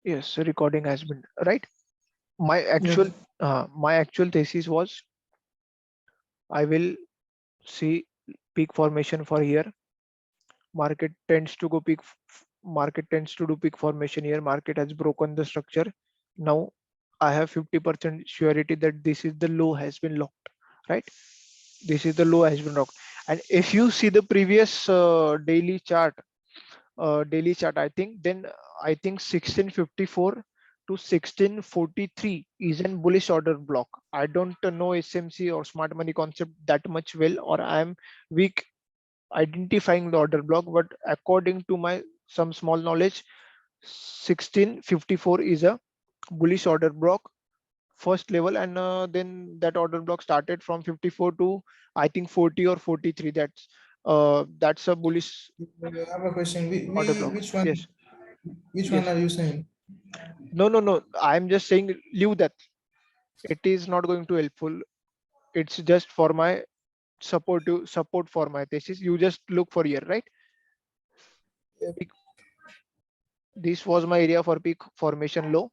Yes, recording has been right. My Yes. actual thesis was I will see peak formation for here. Market tends to go market tends to do peak formation here. Market has broken the structure. Now I have 50% surety that this is the low has been locked, right? This is the low has been locked. And if you see the previous daily chart, I think then I think 1654 to 1643 is an bullish order block. I don't know SMC or smart money concept that much well, or I am weak identifying the order block, but according to my some small knowledge, 1654 is a bullish order block first level, and then that order block started from 54 to I think 40 or 43. That's a bullish I have a question. order block. Yes. Which one Yes. are you saying? No. I'm just saying leave that. It is not going to helpful. It's just for my support for my thesis. You just look for here, right? Peak- This was my area for peak formation low.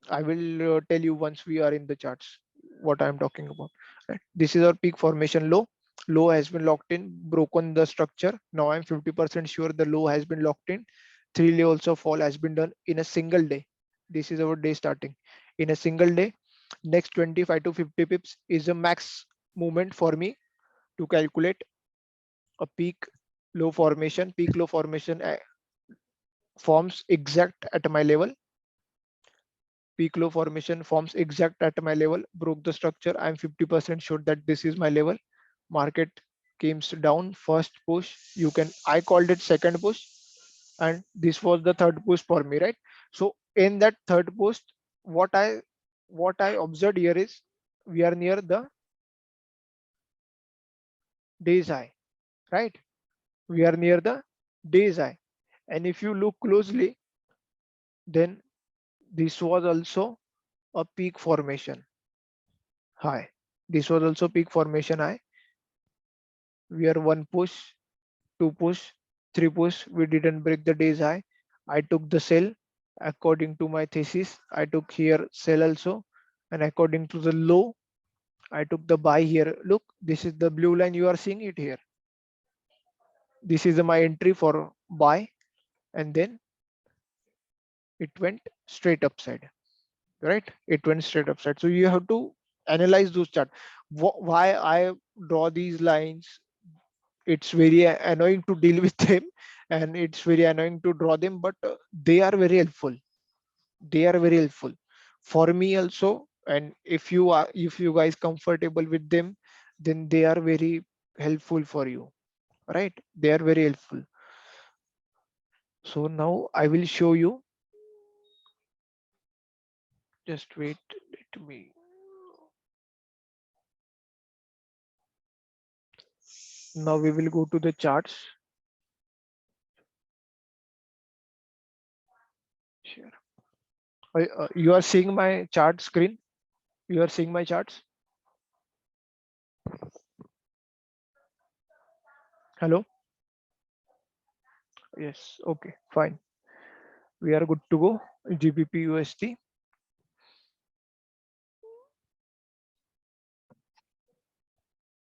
I will tell you once we are in the charts what I'm talking about. Right? This is our peak formation low. Low has been locked in, broken the structure. Now I'm 50% sure the low has been locked in. 3 levels of fall has been done in a single day. This is our day starting. In a single day, next 25 to 50 pips is a max movement for me to calculate a peak low formation. Peak low formation forms exact at my level. Peak low formation forms exact at my level, broke the structure. I'm 50% sure that this is my level. Market came down, first push. I called it second push, and this was the third push for me, right? So in that third push, what I what I observed here is we are near the day's high, right? We are near the day's high. And if you look closely, then this was also a peak formation high. This was also peak formation high. We are one push, two push, three push. We didn't break the day's high. I took the sell according to my thesis. I took here sell also, and according to the low, I took the buy here. Look, this is the blue line. You are seeing it here. This is my entry for buy, and then it went straight upside. Right? It went straight upside. So you have to analyze those chart. Why I draw these lines? It's very annoying to deal with them, and it's very annoying to draw them, but they are very helpful. They are very helpful for me also. And if you guys comfortable with them, then they are very helpful for you, right? They are very helpful. So now I will show you. Just wait, let me. Now we will go to the charts. Sure. You are seeing my chart screen. You are seeing my charts. Hello. Yes. Okay. Fine. We are good to go. GBP USD.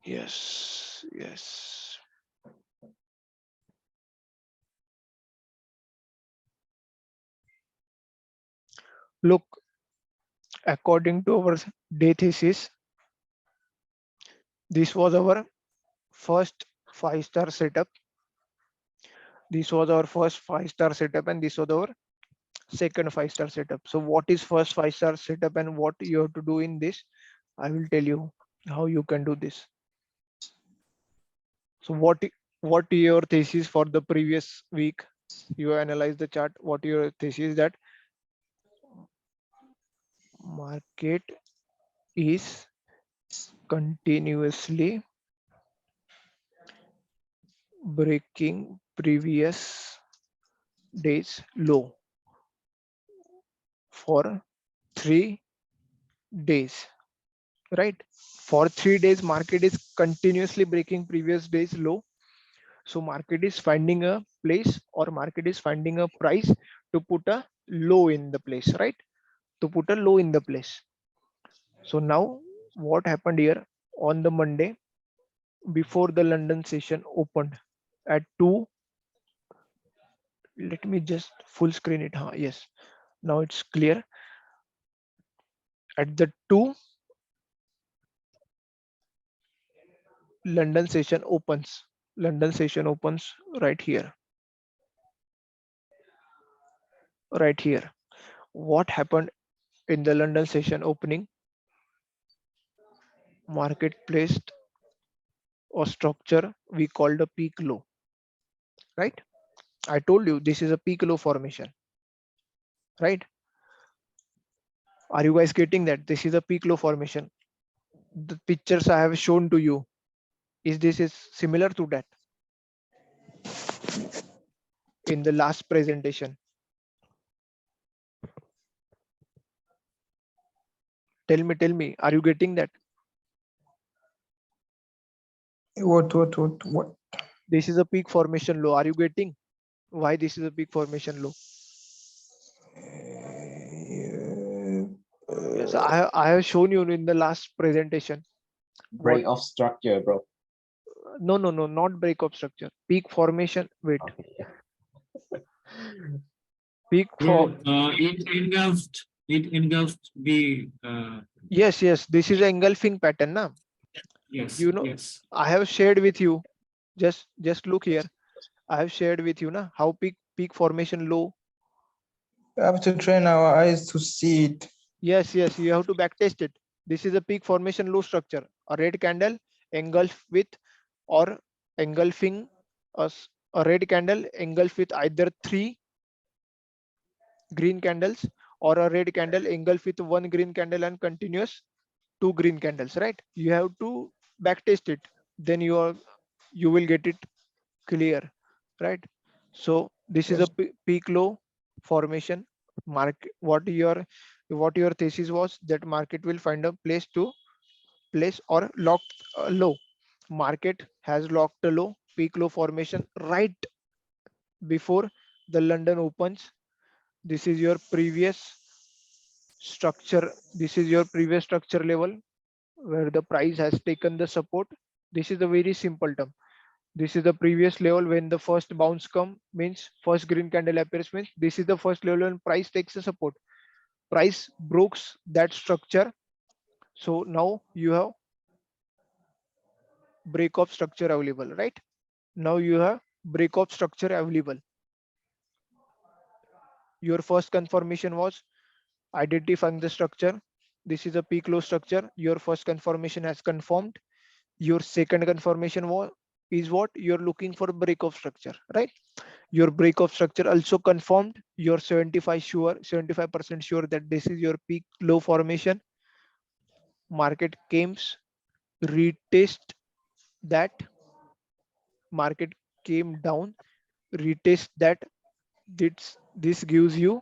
Yes. Yes. Look, according to our day thesis, this was our first 5-star setup. This was our first 5-star setup, and this was our second 5-star setup. So what is first 5-star setup and what you have to do in this? I will tell you how you can do this. So what your thesis for the previous week? You analyze the chart. What your thesis that market is continuously breaking previous day's low for 3 days, right? For 3 days, market is continuously breaking previous day's low. So market is finding a place, or market is finding a price to put a low in the place, right? To put a low in the place. So now what happened here on the Monday before the London session opened at 2? Let me just full screen it. Huh? Yes, now it's clear. At the 2, London session opens. London session opens right here. Right here. What happened in the London session opening? Market placed a structure we called a peak low, right? I told you this is a peak low formation, right? Are you guys getting that? This is a peak low formation. The pictures I have shown to you, is this is similar to that in the last presentation? Tell me, are you getting that? What? This is a peak formation low. Are you getting why this is a peak formation low? Yes, I have shown you in the last presentation. What? Break of structure, bro. No, not break of structure. Peak formation. Wait, Okay. peak for. Bro, it engulfed the Yes. This is a engulfing pattern, na? yes, You know, yes. I have shared with you. Just look here. I have shared with you, na, how peak formation low. We have to train our eyes to see it. Yes, you have to back test it. This is a peak formation low structure. A red candle engulf with or engulfing us. A red candle engulf with either 3 green candles or a red candle engulf with 1 green candle and continuous 2 green candles, right? You have to back test it. Then you will get it clear, right? So this is a Yes. peak low formation. What your thesis was that market will find a place to place or locked low. Market has locked a low, peak low formation right before the London opens. This is your previous structure. This is your previous structure level where the price has taken the support. This is a very simple term. This is the previous level when the first bounce come means first green candle appears means this is the first level when price takes a support. Price broke that structure. So now you have break of structure available, right? Now you have break of structure available. Your first confirmation was identifying the structure. This is a peak low structure. Your first confirmation has confirmed. Your second confirmation was is what you're looking for break of structure, right? Your break of structure also confirmed. You're 75% sure that this is your peak low formation. Market came, retest that. Market came down, retest that. This gives you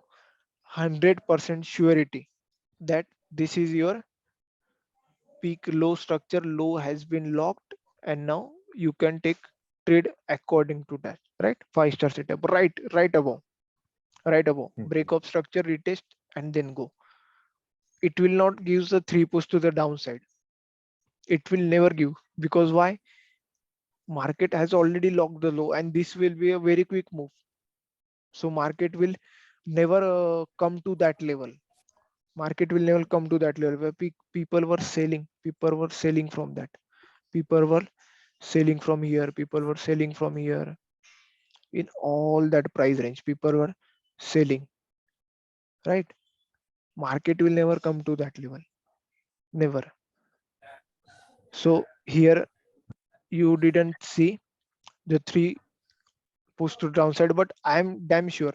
100% surety that this is your peak low structure. Low has been locked, and now you can take trade according to that, right? 5-star setup, right above break of structure, retest, and then go. It will not give the 3 push to the downside. It will never give, because why? Market has already locked the low and this will be a very quick move. So market will never come to that level. Market will never come to that level where people were selling. People were selling from that. People were selling from here. People were selling from here. In all that price range, people were selling, right? Market will never come to that level. Never. So here you didn't see the 3 push to downside, but I'm damn sure.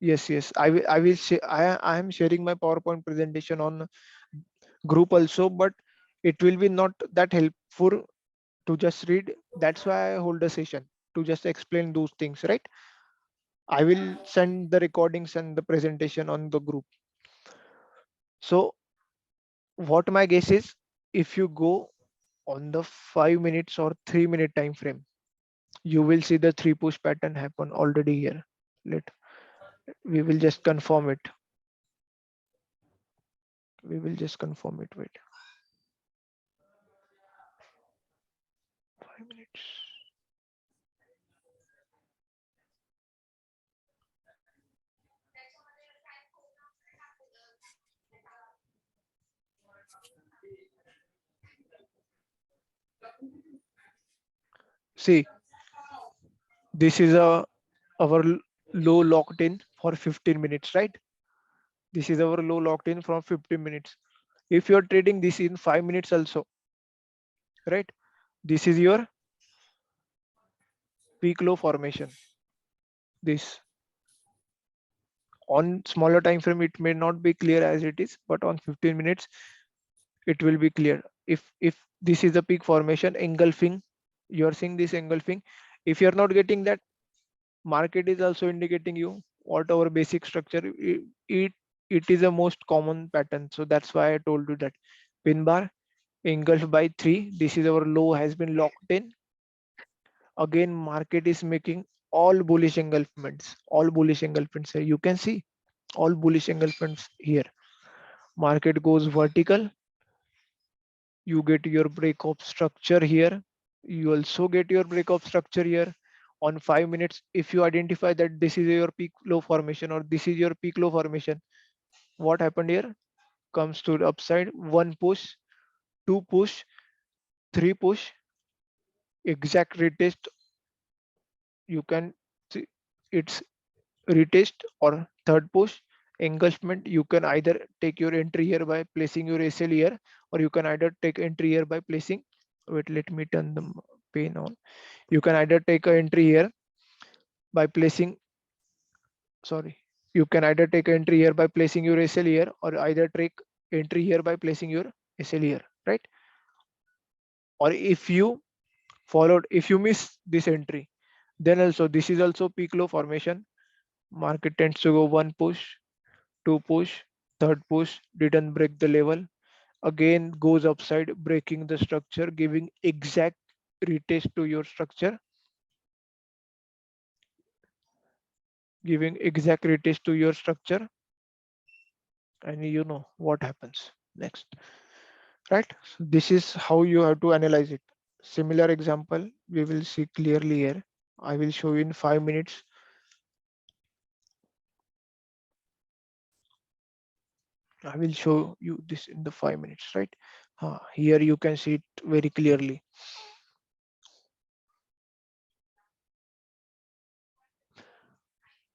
Yes. I will say I am sharing my PowerPoint presentation on group also, but it will be not that helpful to just read. That's why I hold a session to just explain those things, right? I will send the recordings and the presentation on the group. So what my guess is, if you go on the 5 minutes or 3 minute time frame, You will see the 3 push pattern happen already here. We will just confirm it. We will just confirm it. Wait. 5 minutes. See, this is our low locked in for 15 minutes, right? This is our low locked in from 15 minutes. If you're trading this in 5 minutes also, right? This is your peak low formation. This on smaller time frame, it may not be clear as it is, but on 15 minutes, it will be clear. If this is the peak formation engulfing, you're seeing this engulfing. If you're not getting that, market is also indicating you what our basic structure. It is a most common pattern. So that's why I told you that pin bar engulfed by 3. This is our low has been locked in. Again, market is making all bullish engulfments. All bullish engulfments. You can see all bullish engulfments here. Market goes vertical. You get your break of structure here. You also get your break of structure here. On 5 minutes, if you identify that this is your peak low formation or this is your peak low formation, what happened here? Comes to the upside, 1 push, 2 push, 3 push, exact retest. You can see it's retest or third push engulfment. You can either take your entry here by placing your SL here, or you can either take entry here by placing, wait, let me turn the pane on. You can either take a entry here by placing, sorry, you can either take entry here by placing your SL here, or either take entry here by placing your SL here, right? Or if you followed, if you miss this entry, then also this is also peak low formation. Market tends to go 1 push, 2 push, third push, didn't break the level, again goes upside, breaking the structure, giving exact retest to your structure, giving exact retest to your structure, and you know what happens next, right? So this is how you have to analyze it. Similar example we will see clearly here. I will show you in 5 minutes. I will show you this in the 5 minutes, right? Here you can see it very clearly.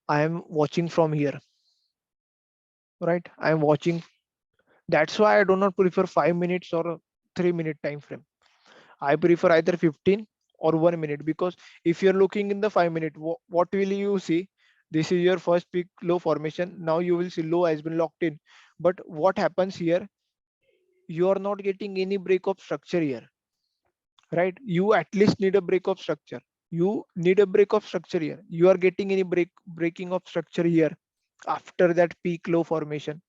I am watching from here, right? I am watching. That's why I do not prefer 5 minutes or a 3-minute time frame. I prefer either 15 or 1 minute, because if you're looking in the 5 minute, what will you see? This is your first peak low formation. Now you will see low has been locked in. But what happens here? You are not getting any break of structure here, right? You at least need a break of structure. You need a break of structure here. You are getting any breaking of structure here after that peak low formation.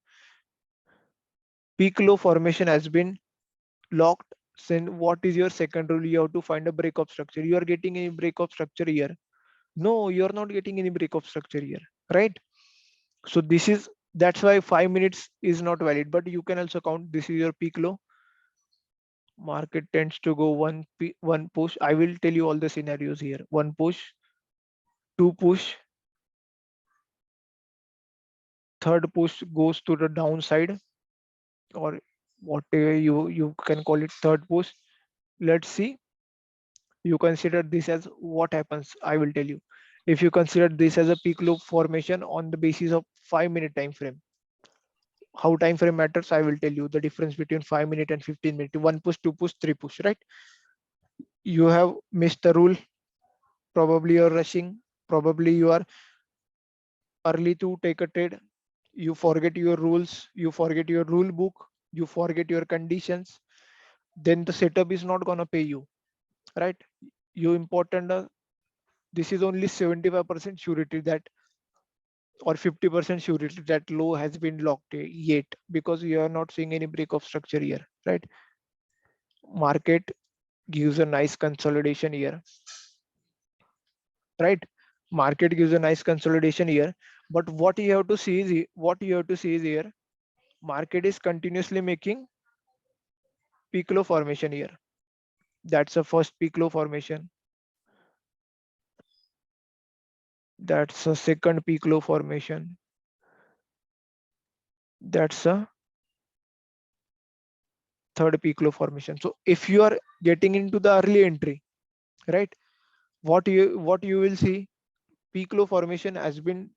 Peak low formation has been locked. Then what is your second rule? You have to find a break of structure. You are getting any break of structure here? No, you are not getting any break of structure here, right? So this is, that's why 5 minutes is not valid, but you can also count this is your peak low. Market tends to go one push. I will tell you all the scenarios here. 1 push, 2 push, third push goes to the downside, or whatever you can call it, third push. Let's see. You consider this as what happens. I will tell you. If you consider this as a peak low formation on the basis of 5-minute time frame, how time frame matters, I will tell you the difference between 5 minute and 15 minute. 1 push, 2 push, 3 push, right? You have missed the rule. Probably you're rushing. Probably you are early to take a trade. You forget your rules. You forget your rule book. You forget your conditions. Then the setup is not gonna pay you, right? You important. This is only 75% surety that, or 50% surety that low has been locked yet, because you are not seeing any break of structure here, right? Market gives a nice consolidation here. right? Market gives a nice consolidation here, but what you have to see is what you have to see is here, market is continuously making peak low formation here. That's the first peak low formation. That's a second peak low formation. That's a third peak low formation. So if you are getting into the early entry, right, what you will see, peak low formation has been,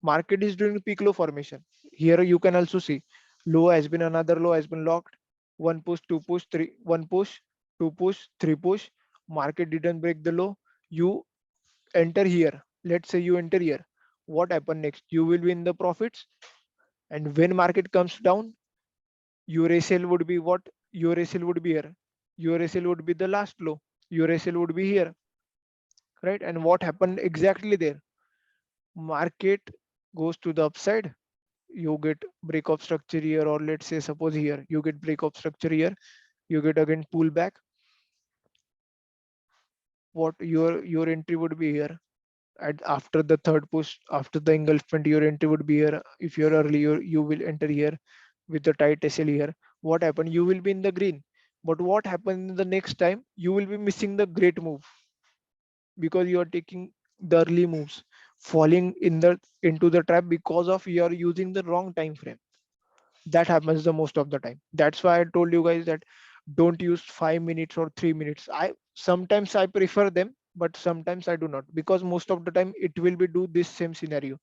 market is doing peak low formation. Here you can also see low has been, another low has been locked, one push, two push, three, one push, two push, three push, market didn't break the low, you enter here. Let's say you enter here, what happened next? You will be in the profits, and when market comes down, your SL would be what? Your SL would be here. Your SL would be the last low. Your SL would be here, right? And what happened exactly there? Market goes to the upside. You get break of structure here, or let's say suppose here you get break of structure here. You get again pullback. What your entry would be here? At after the third push, after the engulfment, your entry would be here. If you're early, you will enter here with the tight SL here. What happened? You will be in the green. But what happened the next time? You will be missing the great move because you are taking the early moves, falling into the trap because of you are using the wrong time frame. That happens the most of the time. That's why I told you guys that don't use 5 minutes or 3 minutes. I sometimes I prefer them, but sometimes I do not, because most of the time it will be do this same scenario.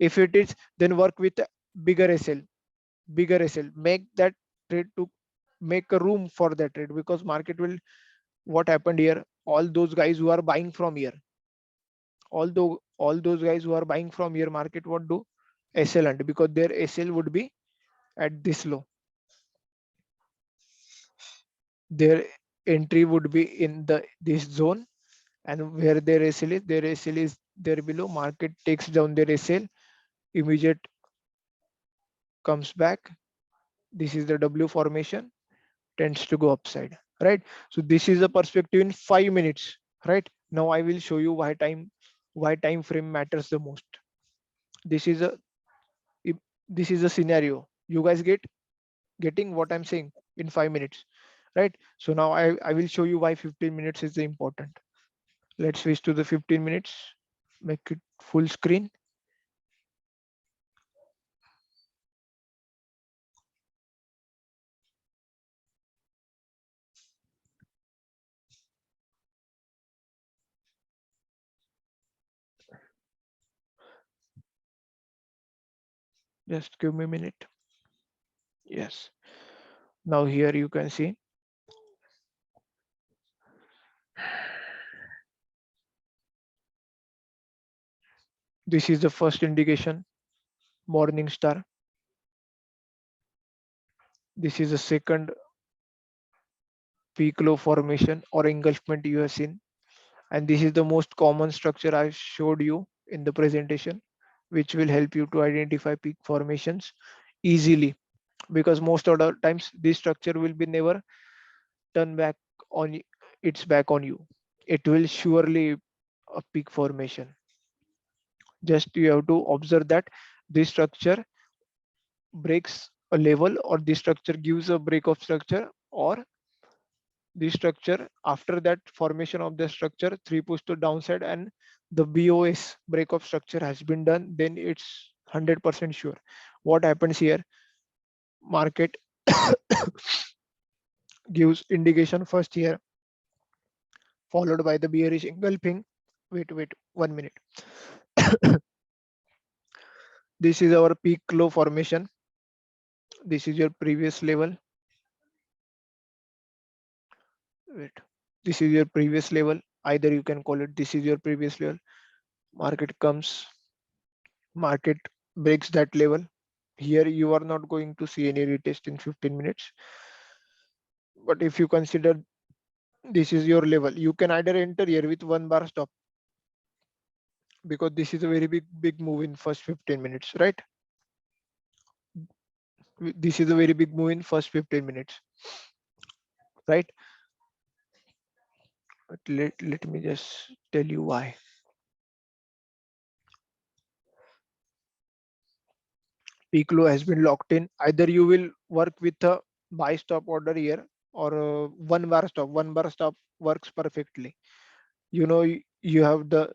If it is, then work with a bigger SL, bigger SL. Make that trade to make a room for that trade, because market will, what happened here? All those guys who are buying from here, although all those guys who are buying from here, market what do? SL, and because their SL would be at this low, their entry would be in the this zone, and where their SL is, their SL is there below. Market takes down their SL, immediate comes back. This is the W formation, tends to go upside, right? So this is a perspective in 5 minutes, right? Now I will show you why time frame matters the most. This is a this is a scenario. You guys getting what I'm saying in 5 minutes, right? So now I will show you why 15 minutes is important. Let's switch to the 15 minutes, make it full screen. Just give me a minute. Yes. Now here you can see this is the first indication, morning star. This is the second peak low formation or engulfment you have seen. And this is the most common structure I showed you in the presentation, which will help you to identify peak formations easily, because most of the times this structure will be never turn back on its back on you. It will surely a peak formation. Just you have to observe that this structure breaks a level, or this structure gives a break of structure, or this structure after that formation of the structure, three push to downside, and the BOS break of structure has been done, then it's 100% sure. What happens here? Market gives indication first here, followed by the bearish engulfing. Wait 1 minute. This is our peak low formation. This is your previous level. Wait, this is your previous level. Either you can call it this is your previous level. Market comes, market breaks that level. Here you are not going to see any retest in 15 minutes. But if you consider this is your level, you can either enter here with 1 bar stop, because this is a very big move in first 15 minutes, right? This is a very big move in first 15 minutes, right? But let me just tell you why. peak low has been locked in. Either you will work with a buy stop order here, or one bar stop. One bar stop works perfectly. You know, you have the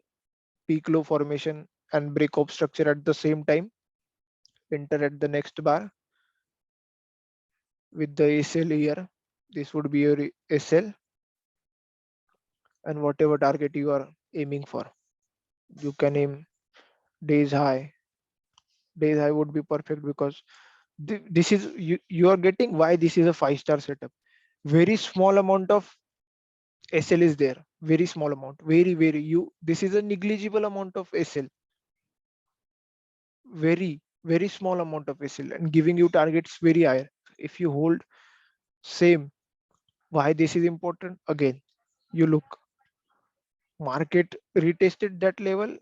peak low formation and break up structure at the same time. Enter at the next bar with the SL here. This would be your SL, and whatever target you are aiming for, you can aim days high. Days high would be perfect because this is you are getting why this is a 5-star setup. Very small amount of SL is there. Very small amount. Very you. This is a negligible amount of SL. Very small amount of SL and giving you targets very high. If you hold same, why this is important? Again, you look, market retested that level,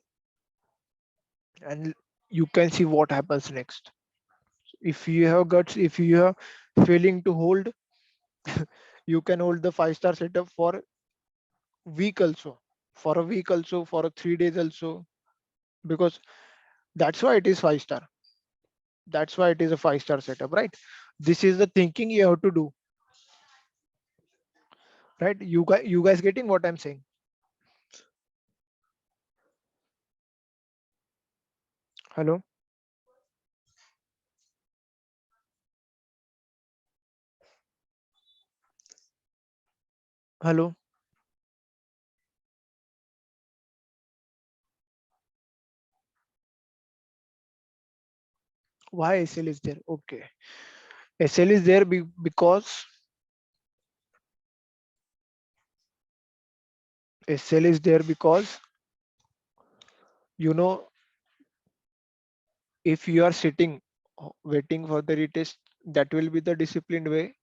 and you can see what happens next. If you have guts, if you are failing to hold, you can hold the 5-star setup for week also, for a week also, for a 3 days also, because that's why it is 5-star. That's why it is a 5-star setup, right? This is the thinking you have to do, right? You guys getting what I'm saying? Hello? Hello? Why SL is there? Okay. SL is there because SL is there because, you know, if you are sitting waiting for the retest, that will be the disciplined way,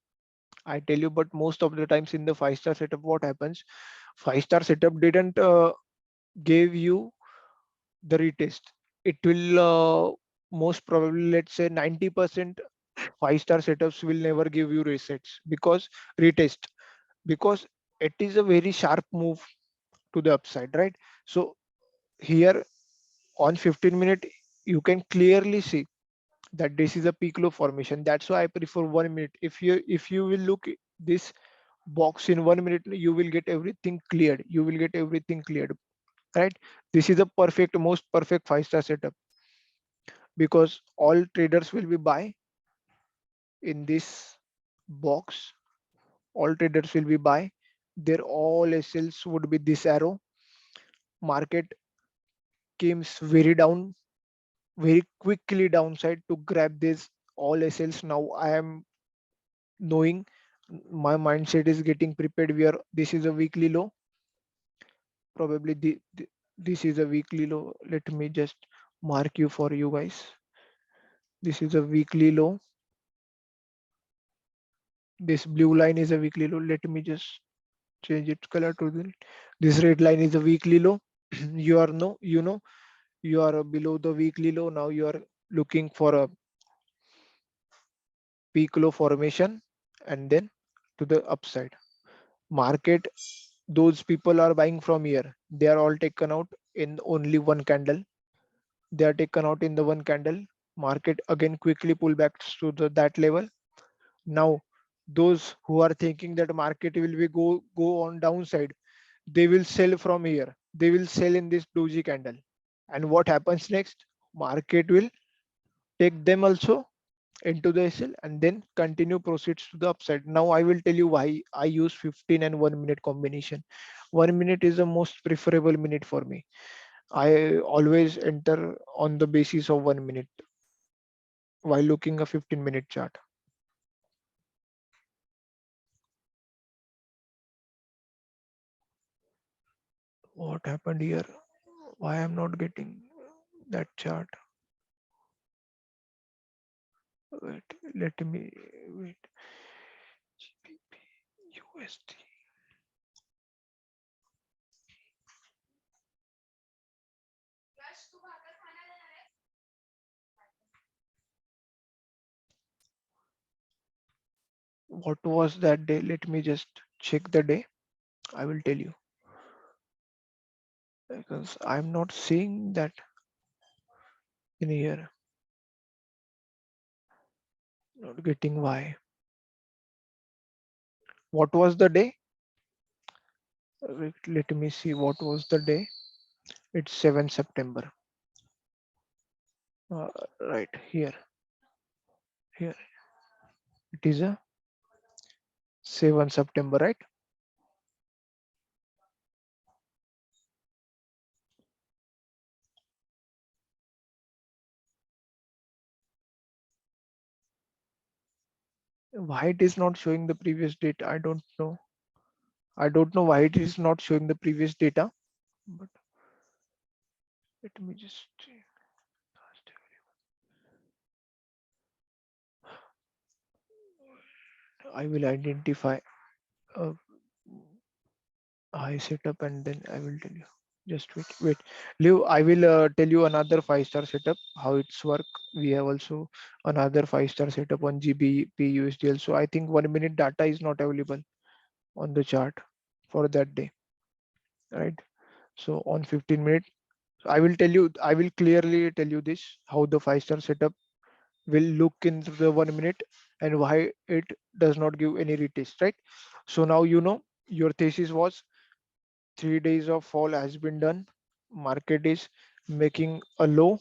I tell you. But most of the times in the 5-star setup, what happens? 5-star setup didn't give you the retest. It will most probably, let's say 90% 5-star setups will never give you resets because retest, because it is a very sharp move to the upside, right? So here on 15-minute, you can clearly see that this is a peak low formation. That's why I prefer 1 minute. If you will look this box in 1 minute, you will get everything cleared. You will get everything cleared, right? This is a perfect, most perfect 5-star setup because all traders will be buy in this box. All traders will be buy. Their all SLs would be this arrow. Market came very down, very quickly downside to grab this all SLs. Now I am knowing, my mindset is getting prepared. This is a weekly low. Probably this is a weekly low. Let me just mark you for you guys. This is a weekly low. This blue line is a weekly low. Let me just change its color to this red line is a weekly low. You are no, you are below the weekly low. Now you are looking for a peak low formation and then to the upside. Market, those people are buying from here. They are all taken out in only one candle. They are taken out in the one candle. Market again quickly pull back to that level. Now those who are thinking that market will be go on downside, they will sell from here. They will sell in this doji candle. And what happens next? Market will take them also into the SL and then continue proceeds to the upside. Now I will tell you why I use 15 and 1 minute combination. 1 minute is the most preferable minute for me. I always enter on the basis of 1 minute while looking a 15-minute chart. What happened here? Why I'm not getting that chart? Wait, let me wait. GBP, USD. What was that day? Let me just check the day. I will tell you because I'm not seeing that in here. Not getting why. What was the day? Wait, let me see what was the day. It's 7 September. Uh, right here. Here it is a 7 September, right? Why it is not showing the previous date? I don't know. I don't know why it is not showing the previous data. But let me just check. I will identify a high setup and then I will tell you. Just wait. Liv, I will tell you another 5-star setup, how it's work. We have also another 5-star setup on GBP USDL. So I think 1 minute data is not available on the chart for that day, right? So on 15 minutes, I will tell you, I will clearly tell you this, how the 5-star setup will look in the 1 minute and why it does not give any retest, right? So now you know your thesis was 3 days of fall has been done. Market is making a low.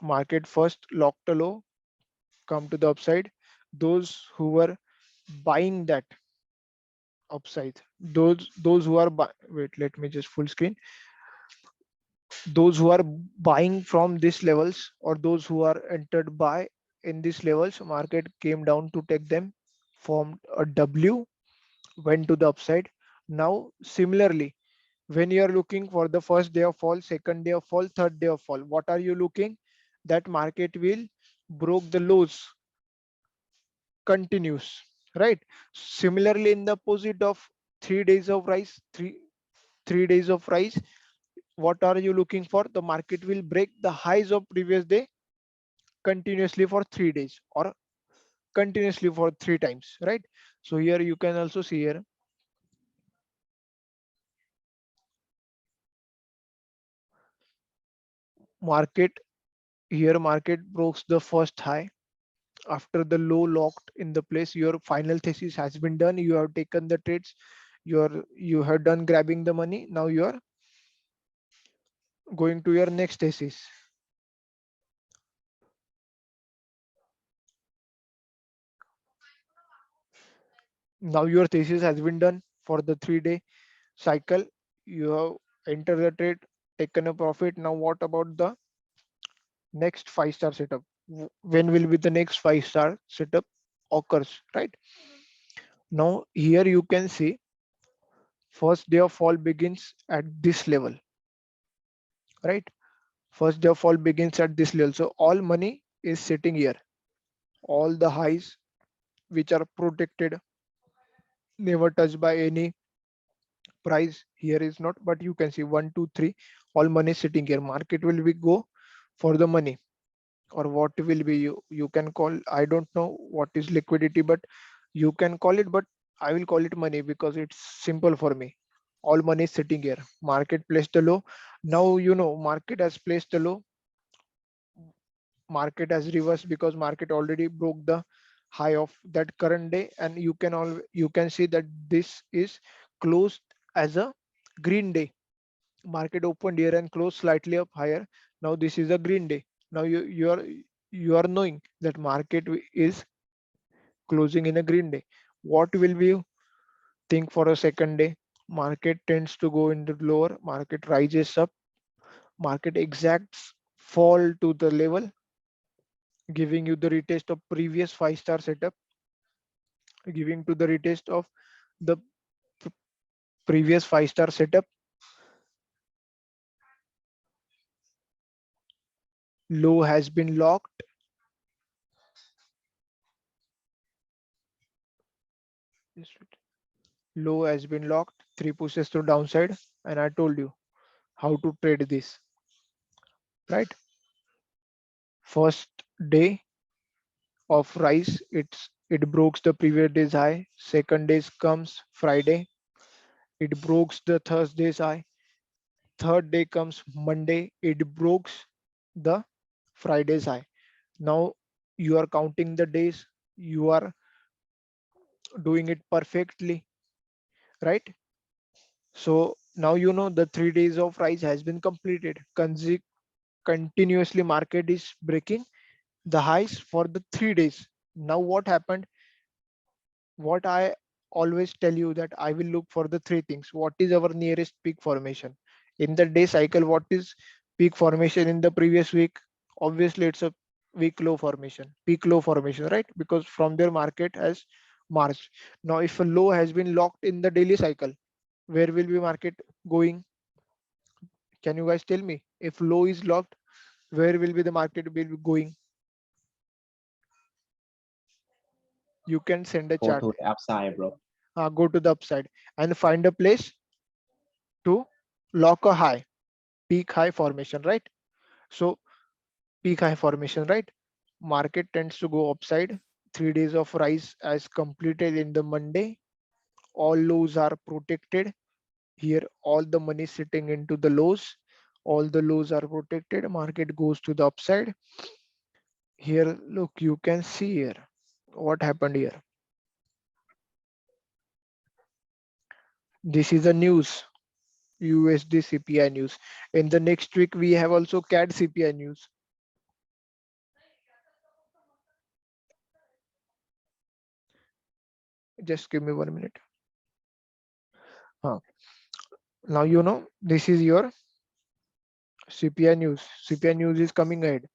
Market first locked a low, come to the upside. Those who were buying that upside, those who are wait, let me just full screen. Those who are buying from these levels or those who are entered by in these levels, market came down to take them, formed a W, went to the upside. Now similarly, when you are looking for the first day of fall, second day of fall, third day of fall, what are you looking? That market will broke the lows, continues, right? Similarly, in the opposite of 3 days of rise, three days of rise, what are you looking for? The market will break the highs of previous day continuously for 3 days or continuously for 3 times, right? So here you can also see here market, here market breaks the first high after the low locked in the place. Your final thesis has been done, you have taken the trades, you have done grabbing the money. Now you are going to your next thesis. Now your thesis has been done for the 3 day cycle. You have entered the trade, taken a profit. Now what about the next 5-star setup? When will be the next 5-star setup occurs, right? Now here you can see first day of fall begins at this level, right? First day of fall begins at this level. So all money is sitting here. All the highs which are protected, never touched by any price here is not, but you can see 1 2 3, all money sitting here. Market will be go for the money, or what will be, you can call, I don't know what is liquidity, but you can call it, but I will call it money because it's simple for me. All money is sitting here. Market placed the low. Now you know market has placed the low, market has reversed because market already broke the high of that current day, and you can see that this is closed as a green day. Market opened here and closed slightly up higher. Now this is a green day. Now you are knowing that market is closing in a green day. What will we think for a second day? Market tends to go into lower, market rises up, market exacts fall to the level, giving you the retest of previous 5-star setup, giving to the retest of the previous 5-star setup. Low has been locked. Low has been locked, 3 pushes to downside, and I told you how to trade this, right? First day of rise, it breaks the previous day's high. Second day comes Friday, it breaks the Thursday's high. Third day comes Monday, it breaks the Friday's high. Now you are counting the days. you are doing it perfectly, right? So now you know the 3 days of rise has been completed. Continuously market is breaking the highs for the 3 days. Now what happened? What I always tell you that I will look for the three things. What is our nearest peak formation in the day cycle? What is peak formation in the previous week? Obviously it's a week low formation, peak low formation, right? Because from there market has marched. Now if a low has been locked in the daily cycle, where will be market going? Can you guys tell me? If low is locked, where will be the market will be going? You can send a Go chart. to the upside, bro. Go to the upside and find a place to lock a high, peak high formation, right? So peak high formation, right? Market tends to go upside. 3 days of rise as completed in the Monday. All lows are protected. Here, all the money sitting into the lows. All the lows are protected. Market goes to the upside. Here, look, you can see here what happened here. This is the news, USD CPI news. In the next week, we have also CAD CPI news. Just give me 1 minute. Now you know this is your CPI news. CPI news is coming ahead.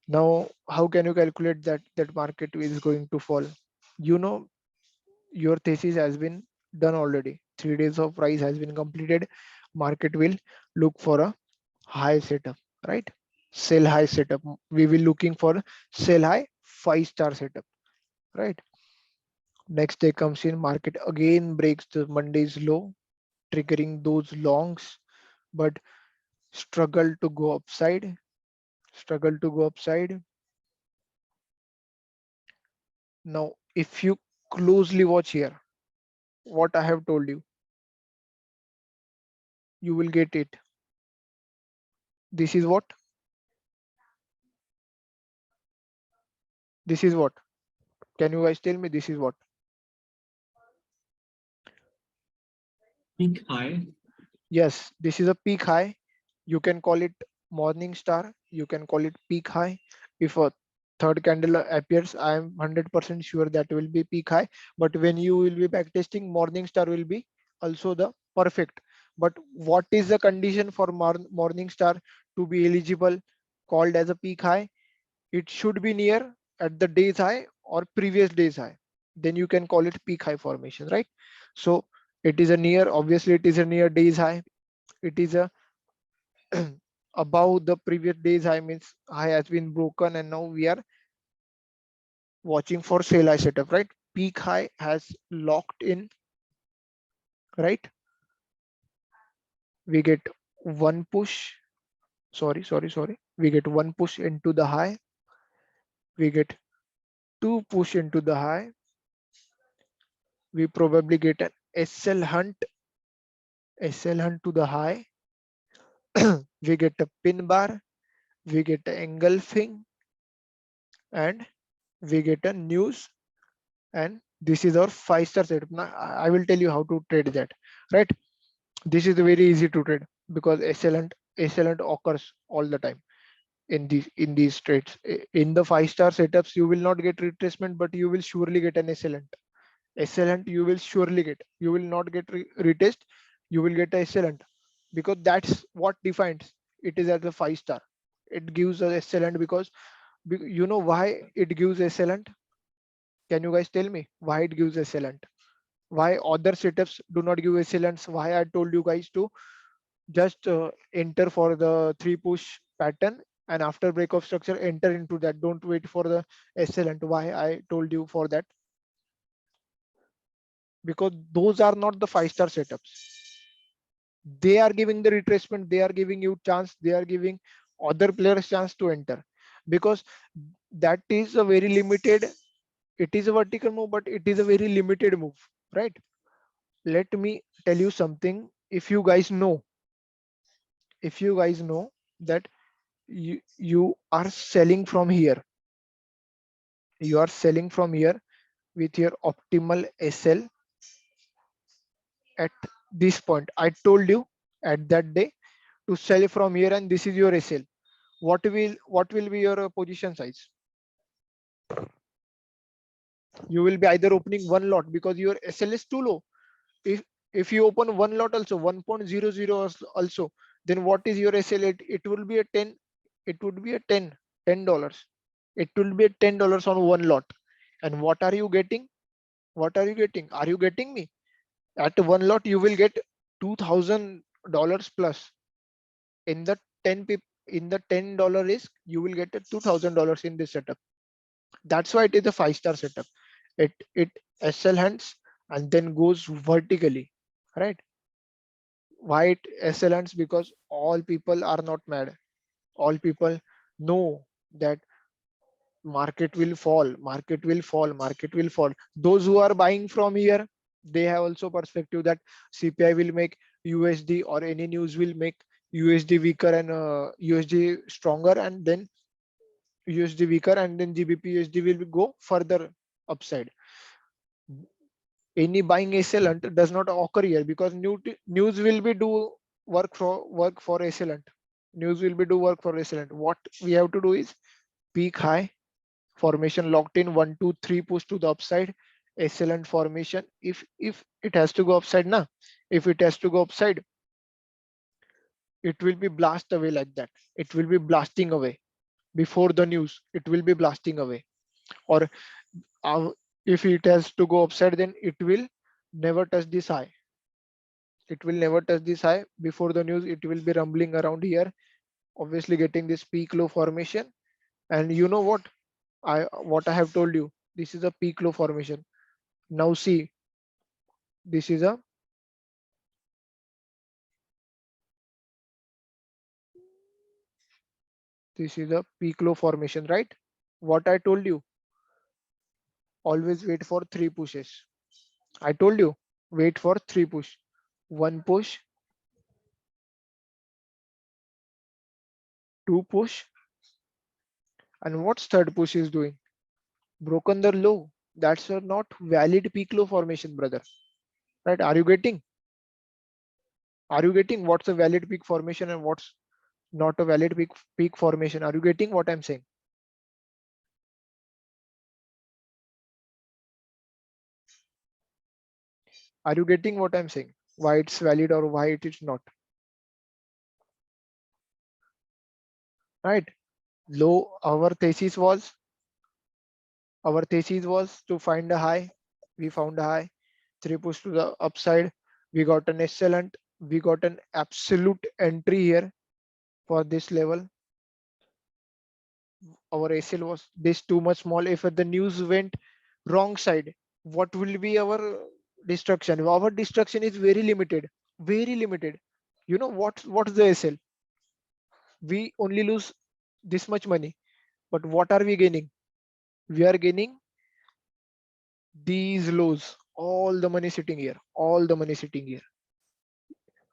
Now, how can you calculate that market is going to fall? You know your thesis has been done already. 3 days of rise has been completed. Market will look for a high setup, right? Sell high setup. We will looking for sell high 5-star setup, right? Next day comes in, market again breaks the Monday's low, triggering those longs, but struggle to go upside, struggle to go upside. Now, if you closely watch here, what I have told you, you will get it. This is what? This is what? Can you guys tell me this is what? Peak high. Yes, this is a peak high. You can call it morning star. You can call it peak high. If a third candle appears, I am 100% sure that will be peak high. But when you will be backtesting, morning star will be also the perfect. But what is the condition for morning star to be eligible, called as a peak high? It should be near at the day's high or previous day's high. Then you can call it peak high formation, right? So it is a near, obviously it is a near day's high. It is a above the previous day's high, means high has been broken and now we are watching for sell high setup, right? Peak high has locked in, right? We get one push, sorry. We get one push into the high. We get two push into the high. We probably get an SL hunt to the high. We get a pin bar, we get an engulfing, and we get a news. And this is our 5-star setup. Now I will tell you how to trade that, right? This is very easy to trade because excellent occurs all the time in these trades. In the 5-star setups, you will not get retracement, but you will surely get an excellent. You will surely get. You will not get retest. You will get excellent, because that's what defines it is at the 5-star. It gives us excellent because you know why it gives excellent. Can you guys tell me why it gives excellent? Why other setups do not give excellence? Why I told you guys to just enter for the 3 push pattern, and after break of structure enter into that. Don't wait for the excellent. Why I told you for that? Because those are not the 5-star setups. They are giving the retracement, they are giving you chance, they are giving other players chance to enter, because that is a very limited. It is a vertical move, but it is a very limited move, right? Let me tell you something. If you guys know that you are selling from here, you are selling from here, with your optimal SL at this point. I told you at that day to sell from here, and this is your SL. What will be your position size? You will be either opening one lot because your SL is too low. If you open one lot also 1.00 also, then what is your SL? It will be a 10. It would be a $10. It will be a $10 on one lot. And what are you getting? What are you getting? Are you getting me? At one lot you will get $2,000 plus. In the $10 risk, you will get a $2,000 in this setup. That's why it is a 5-star setup. It SL hands and then goes vertically, right? Why it SL hands? Because all people are not mad. All people know that market will fall, market will fall, market will fall. Those who are buying from here, they have also perspective that CPI will make USD, or any news will make USD weaker and USD stronger, and then USD weaker, and then GBP USD will go further upside. Any buying SL does not occur here, because news will be do work for SL. News will be do work for SL. What we have to do is peak high formation locked in, 1 2 3 push to the upside, SL formation. If it has to go upside now, if it has to go upside, it will be blast away like that. It will be blasting away before the news. It will be blasting away. Or if it has to go upside, then it will never touch this high. It will never touch this high before the news. It will be rumbling around here, obviously getting this peak low formation. And you know what I have told you, this is a peak low formation. Now see, this is a peak low formation, right? What I told you, always wait for 3 pushes. I told you, wait for 3 push. One push, two push, and what's third push is doing? Broken the low. That's a not valid peak low formation, brother. Right? Are you getting? Are you getting what's a valid peak formation and what's not a valid peak formation? Are you getting what I'm saying? Are you getting what I'm saying? Why it's valid or why it is not? Right? Low, our thesis was to find a high. We found a high. 3 push to the upside. We got an excellent. We got an absolute entry here for this level. Our ACL was this too much small. If the news went wrong side, what will be our destruction? Our destruction is very limited. Very limited. You know what's the ACL? We only lose this much money, but what are we gaining? We are gaining these lows. All the money sitting here. All the money sitting here.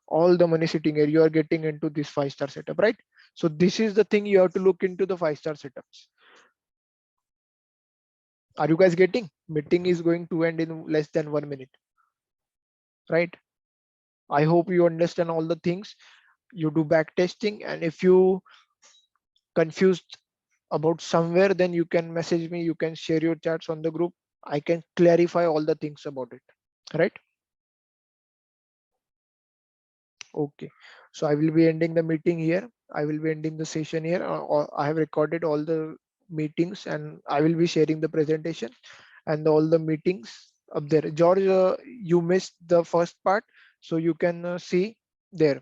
All the money sitting here. You are getting into this 5-star setup, right? So this is the thing you have to look into the 5-star setups. Are you guys getting? Meeting is going to end in less than 1 minute, right? I hope you understand all the things. You do back testing, and if you confused about somewhere, then you can message me. You can share your chats on the group. I can clarify all the things about it, right? Okay, so I will be ending the meeting here. I will be ending the session here. I have recorded all the meetings and I will be sharing the presentation and all the meetings up there. George, you missed the first part, so you can see there.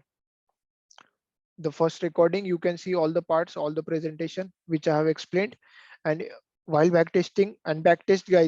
The first recording, you can see all the parts, all the presentation which I have explained. And while backtesting and backtest, guys,